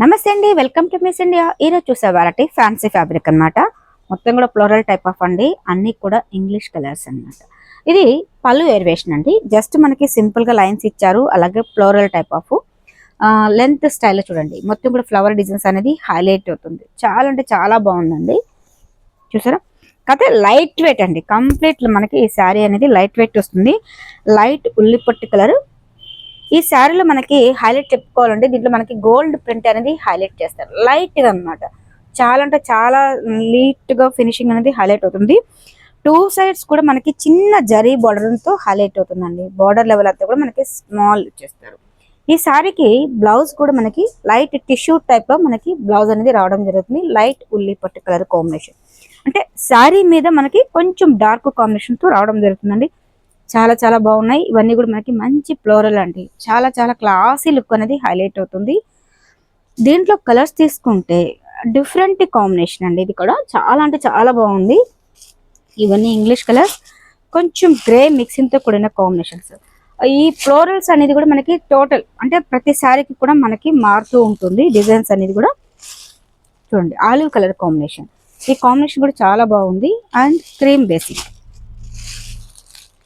నమస్తే అండి, welcome to miss India. ఈరోజు చూసే వెరైటీ ఫ్యాన్సీ ఫ్యాబ్రిక్ అనమాట. మొత్తం కూడా ఫ్లోరల్ టైప్ ఆఫ్ అండి. అన్ని కూడా ఇంగ్లీష్ కలర్స్ అన్నమాట. ఇది పళ్ళు వేరియేషన్ అండి. జస్ట్ మనకి సింపుల్ గా లైన్స్ ఇచ్చారు. అలాగే floral type of length style చూడండి. మొత్తం కూడా ఫ్లవర్ డిజైన్స్ అనేది హైలైట్ అవుతుంది. చాలా అంటే చాలా బాగుందండి. చూసారా? కాకపోతే లైట్ వెయిట్ అండి. కంప్లీట్ మనకి ఈ శారీ అనేది లైట్ వెయిట్ వస్తుంది. లైట్ ఉల్లిపట్టు కలర్. ఈ శారీలో మనకి హైలైట్ చెప్పుకోవాలంటే దీంట్లో మనకి గోల్డ్ ప్రింట్ అనేది హైలైట్ చేస్తారు. లైట్ గా అనమాట. చాలా అంటే చాలా నీట్ గా ఫినిషింగ్ అనేది హైలైట్ అవుతుంది. టూ సైడ్స్ కూడా మనకి చిన్న జరీ బార్డర్ తో హైలైట్ అవుతుందండి. బార్డర్ లెవెల్ అంతా కూడా మనకి స్మాల్ ఇచ్చేస్తారు. ఈ శారీకి బ్లౌజ్ కూడా మనకి లైట్ టిష్యూ టైప్ లో మనకి బ్లౌజ్ అనేది రావడం జరుగుతుంది. లైట్ ఉల్లి పట్టు కలర్ కాంబినేషన్. అంటే శారీ మీద మనకి కొంచెం డార్క్ కాంబినేషన్ తో రావడం జరుగుతుందండి. చాలా చాలా బాగున్నాయి. ఇవన్నీ కూడా మనకి మంచి ఫ్లోరల్ అండి. చాలా చాలా క్లాసీ లుక్ అనేది హైలైట్ అవుతుంది. దీంట్లో కలర్స్ తీసుకుంటే డిఫరెంట్ కాంబినేషన్ అండి. ఇది కూడా చాలా అంటే చాలా బాగుంది. ఇవన్నీ ఇంగ్లీష్ కలర్స్, కొంచెం గ్రే మిక్సింగ్ తో కూడిన కాంబినేషన్స్. ఈ ఫ్లోరల్స్ అనేది కూడా మనకి టోటల్ అంటే ప్రతి శారీకి కూడా మనకి మారుతూ ఉంటుంది. డిజైన్స్ అనేది కూడా చూడండి. Olive colour combination. ఈ కాంబినేషన్ కూడా చాలా బాగుంది. అండ్ క్రీమ్ బేసిక్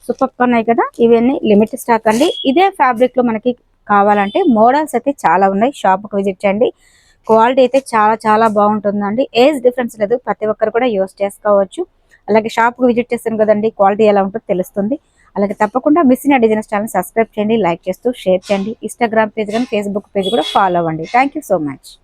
సూపర్ ఉన్నాయి కదా. ఇవన్నీ లిమిటెడ్ స్టాక్ అండి. ఇదే ఫ్యాబ్రిక్ లో మనకి కావాలంటే మోడల్స్ అయితే చాలా ఉన్నాయి. షాప్ కు విజిట్ చేయండి. క్వాలిటీ అయితే చాలా చాలా బాగుంటుందండి. ఏజ్ డిఫరెన్స్ లేదు. ప్రతి ఒక్కరు కూడా యూస్ చేసుకోవచ్చు. అలాగే షాప్ కు విజిట్ చేస్తాను కదండి, క్వాలిటీ ఎలా ఉంటుందో తెలుస్తుంది. అలాగే తప్పకుండా miss India designers channel subscribe చేయండి, లైక్ చేస్తూ షేర్ చేయండి. ఇన్స్టాగ్రామ్ పేజ్ కానీ ఫేస్బుక్ పేజ్ కూడా ఫాలో అవ్వండి. Thank so much.